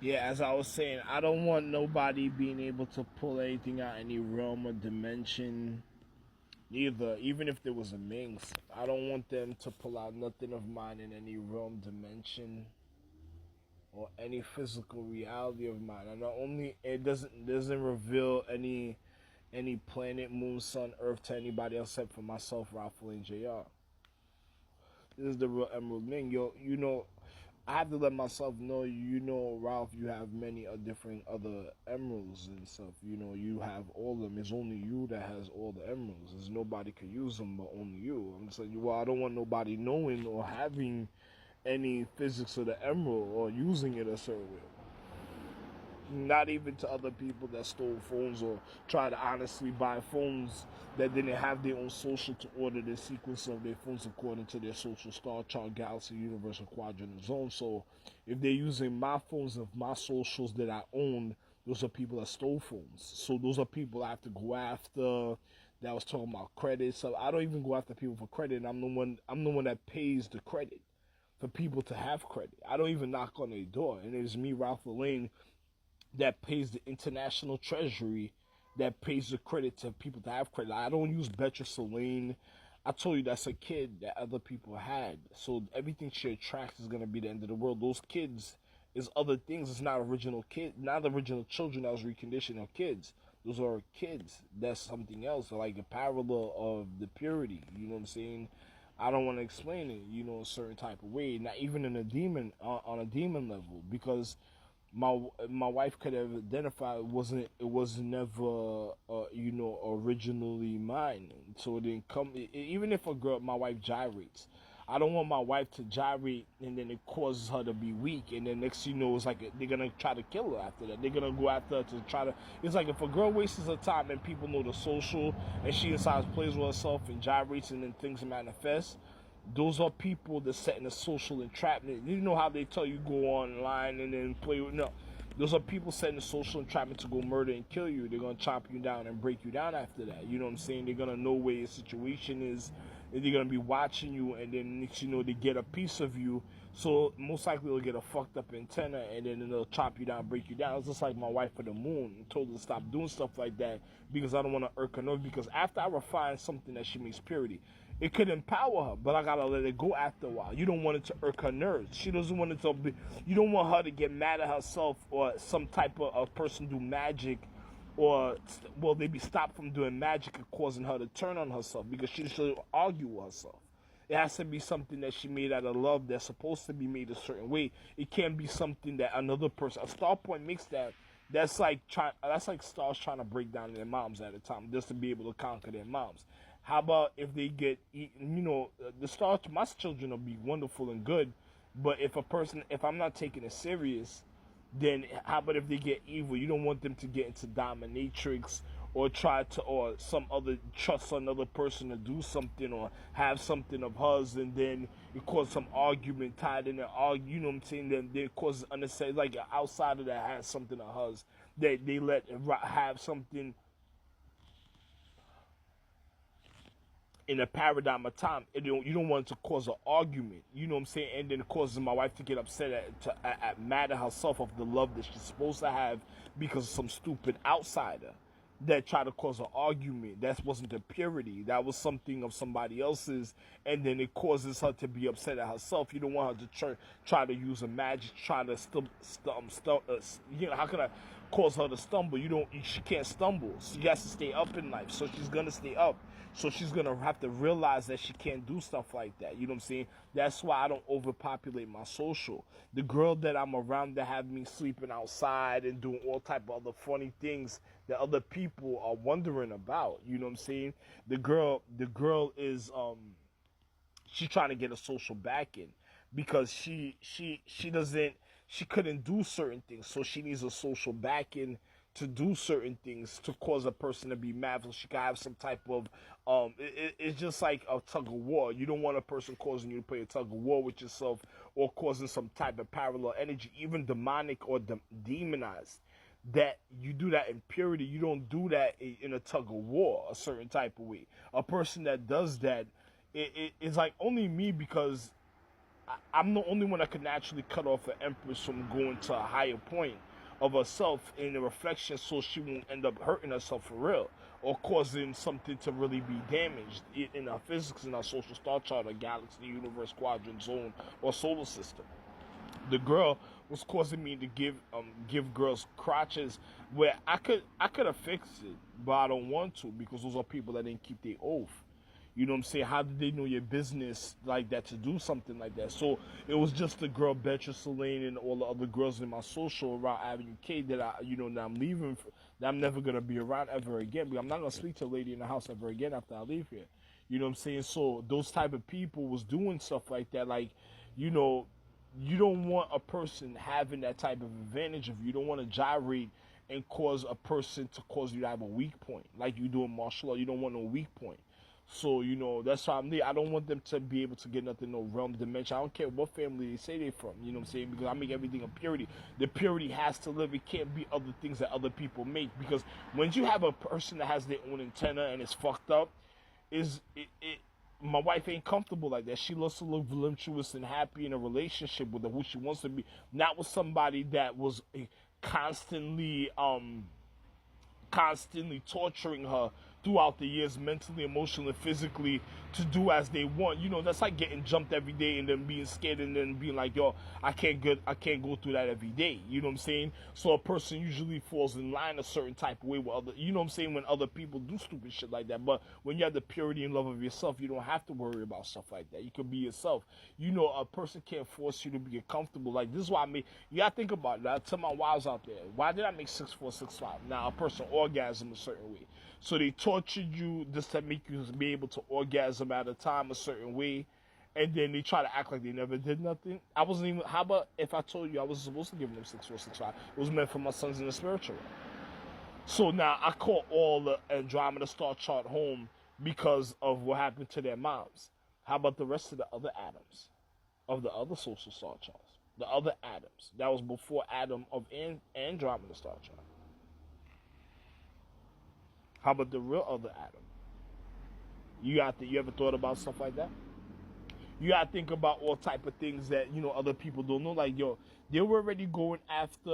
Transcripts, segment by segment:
Yeah, as I was saying, I don't want nobody being able to pull anything out any realm or dimension. Neither, even if there was a Minx, I don't want them to pull out nothing of mine in any realm, dimension, or any physical reality of mine. And not only it doesn't reveal any planet, moon, sun, earth to anybody else except for myself, Ralph and Jr. This is the real Emerald Ming. Yo, I have to let myself know. Ralph, you have many different other emeralds and stuff. You have all of them. It's only you that has all the emeralds. There's nobody could use them but only you. I'm just like, well, I don't want nobody knowing or having any physics of the emerald or using it a certain way. Not even to other people that stole phones or try to honestly buy phones that didn't have their own social to order the sequence of their phones according to their social star chart, galaxy, universal quadrant, and zone. So if they're using my phones of my socials that I own, those are people that stole phones. So those are people I have to go after. That was talking about credit. So I don't even go after people for credit. And I'm the one that pays the credit for people to have credit. I don't even knock on their door. And it's me, Ralph Lane, that pays the international treasury, that pays the credit to people to have credit. I don't use Betcha Celine. I told you that's a kid that other people had. So everything she attracts is gonna be the end of the world. Those kids is other things. It's not original kid, not original children that was reconditioned or kids. Those are kids. That's something else, like a parallel of the purity. You know what I'm saying? I don't want to explain it, a certain type of way. Not even in a demon on a demon level, because my wife could have identified it was never originally mine, so it didn't come. Even if my wife gyrates, I don't want my wife to gyrate and then it causes her to be weak, and then next it's like they're gonna try to kill her after that. They're gonna go after her to try to. It's like if a girl wastes her time and people know the social, and she decides plays with herself and gyrates and then things manifest. Those are people that set in a social entrapment. You know how they tell you go online and then play with no. Those are people setting a social entrapment to go murder and kill you. They're gonna chop you down and break you down after that. You know what I'm saying? They're gonna know where your situation is. And they're gonna be watching you, and then next they get a piece of you. So most likely they'll get a fucked up antenna, and then they'll chop you down, break you down. It's just like my wife for the moon. I told her to stop doing stuff like that because I don't want to irk her nerves. Because after I refine something that she makes purity, it could empower her, but I gotta let it go after a while. You don't want it to irk her nerves. She doesn't want it to be. You don't want her to get mad at herself or some type of a person do magic, or well, they be stopped from doing magic and causing her to turn on herself because she should argue with herself. It has to be something that she made out of love that's supposed to be made a certain way. It can't be something that another person. A star point makes that. That's like stars trying to break down their moms at a time just to be able to conquer their moms. How about if they get eaten? The stars. My children will be wonderful and good, but if I'm not taking it serious, then how about if they get evil? You don't want them to get into dominatrix or try to or some other trust another person to do something or have something of hers, and then it causes some argument tied in there. Argue, you know what I'm saying? Then it causes unnecessary, like an outsider that has something of hers that they let have something in a paradigm of time. You don't want it to cause an argument, you know what I'm saying? And then it causes my wife to get upset at mad at herself of the love that she's supposed to have because of some stupid outsider that tried to cause an argument. That wasn't the purity. That was something of somebody else's, and then it causes her to be upset at herself. You don't want her to try to use a magic, try to how can I cause her to stumble? She can't stumble. She has to stay up in life, so she's gonna stay up. So she's gonna have to realize that she can't do stuff like that. You know what I'm saying? That's why I don't overpopulate my social. The girl that I'm around that have me sleeping outside and doing all type of other funny things that other people are wondering about. You know what I'm saying? The girl is she's trying to get a social backing because she couldn't do certain things, so she needs a social backing to do certain things to cause a person to be mad, so she can have some type of it's just like a tug of war. You don't want a person causing you to play a tug of war with yourself or causing some type of parallel energy, even demonic or demonized. That you do that in purity. You don't do that in a tug of war a certain type of way. A person that does that, it's like only me, because I'm the only one that can naturally cut off an empress from going to a higher point of herself in the reflection, so she won't end up hurting herself for real or causing something to really be damaged in our physics, in our social star chart, or galaxy, universe, quadrant, zone, or solar system. The girl was causing me to give girls crotches where I could have fixed it, but I don't want to because those are people that didn't keep their oath. You know what I'm saying? How did they know your business like that to do something like that? So it was just the girl Beatrice Elaine and all the other girls in my social around Avenue K that that I'm leaving, that I'm never gonna be around ever again. Because I'm not gonna speak to a lady in the house ever again after I leave here. You know what I'm saying? So those type of people was doing stuff like that, like, you know, you don't want a person having that type of advantage of you. You don't want to gyrate and cause a person to cause you to have a weak point. Like you do in martial art, you don't want no weak point. So, that's why I'm there. I don't want them to be able to get nothing, no realm dimension. I don't care what family they say they're from, you know what I'm saying? Because I make everything a purity. The purity has to live. It can't be other things that other people make. Because when you have a person that has their own antenna and it's fucked up, is it my wife ain't comfortable like that. She loves to look voluptuous and happy in a relationship with who she wants to be, not with somebody that was constantly constantly torturing her throughout the years, mentally, emotionally, physically, to do as they want. That's like getting jumped every day and then being scared and then being like, yo, I can't go through that every day. You know what I'm saying? So a person usually falls in line a certain type of way with other, you know what I'm saying, when other people do stupid shit like that. But when you have the purity and love of yourself, you don't have to worry about stuff like that. You can be yourself. A person can't force you to be comfortable. Like, this is why you gotta think about it. I tell my wives out there, why did I make 6'4", 6'5"? Now a person orgasm a certain way. So they tortured you just to make you be able to orgasm at a time a certain way, and then they try to act like they never did nothing. I wasn't even. How about if I told you I was supposed to give them 6'4", 6'5"? It was meant for my sons in the spiritual realm. So now I call all the Andromeda star chart home because of what happened to their moms. How about the rest of the other atoms of the other social star charts? The other atoms that was before Adam of Andromeda star chart. How about the real other Adam? You ever thought about stuff like that? You gotta think about all type of things that other people don't know. Like, yo, they were already going after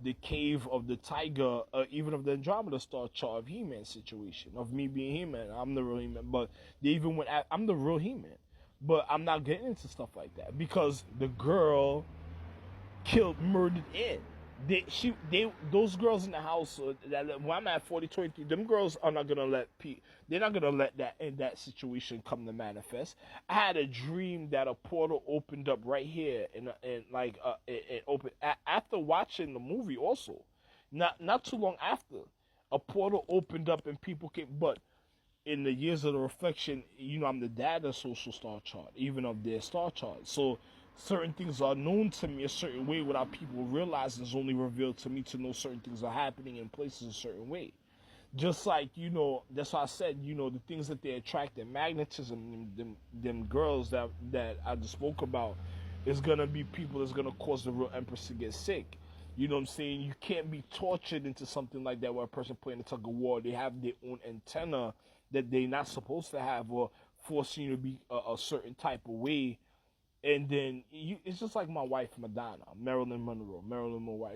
the cave of the tiger, even of the Andromeda star chart of He-Man situation, of me being He-Man. I'm the real He-Man, but they even went at, I'm the real He-Man. But I'm not getting into stuff like that because the girl murdered it. Those girls in the house that when I'm at 4023, them girls are not gonna they're not gonna let that in that situation come to manifest. I had a dream that a portal opened up right here, and like it opened after watching the movie. Also, not too long after, a portal opened up and people came. But in the years of the reflection, I'm the dad of social star chart, even of their star chart. So certain things are known to me a certain way without people realizing. It's only revealed to me to know certain things are happening in places a certain way. Just like, that's why I said, the things that they attract, their magnetism, them girls that I just spoke about, is gonna be people that's gonna cause the real empress to get sick. You know what I'm saying? You can't be tortured into something like that where a person playing a tug of war, they have their own antenna that they're not supposed to have, or forcing you to be a certain type of way. And then it's just like my wife Madonna, Marilyn Monroe, Marilyn Monroe.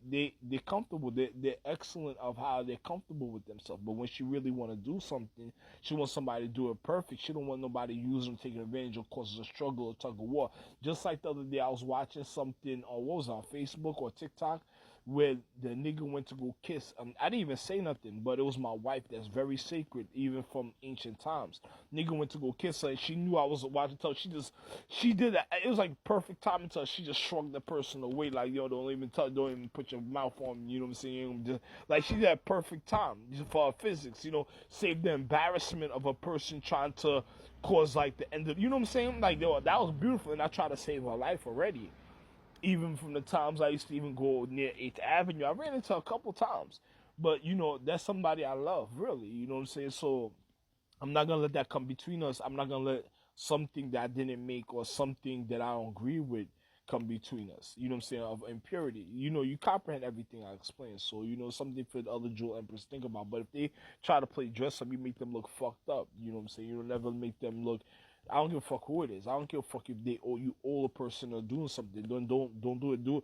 They're comfortable. They're excellent of how they're comfortable with themselves. But when she really want to do something, she wants somebody to do it perfect. She don't want nobody using, taking advantage, or causes a struggle or tug of war. Just like the other day, I was watching something, or what was it, on Facebook or TikTok, where the nigga went to go kiss. I didn't even say nothing, but it was my wife that's very sacred, even from ancient times. Nigga went to go kiss her, and she knew I was watching. So she did that. It was like perfect time until she just shrugged the person away, like, yo, don't even put your mouth on me. You know what I'm saying? Like, she did that perfect time for her physics. Save the embarrassment of a person trying to cause like the end of. You know what I'm saying? Like, yo, that was beautiful, and I tried to save her life already. Even from the times I used to even go near 8th Avenue, I ran into her a couple times. But that's somebody I love, really. You know what I'm saying? So I'm not gonna let that come between us. I'm not gonna let something that I didn't make or something that I don't agree with come between us. You know what I'm saying? Of impurity. You comprehend everything I explained. So, something for the other jewel emperors to think about. But if they try to play dress up, you make them look fucked up. You know what I'm saying? You don't never make them look I don't give a fuck who it is. I don't give a fuck if they owe you owe a person or doing something. Don't do it. Do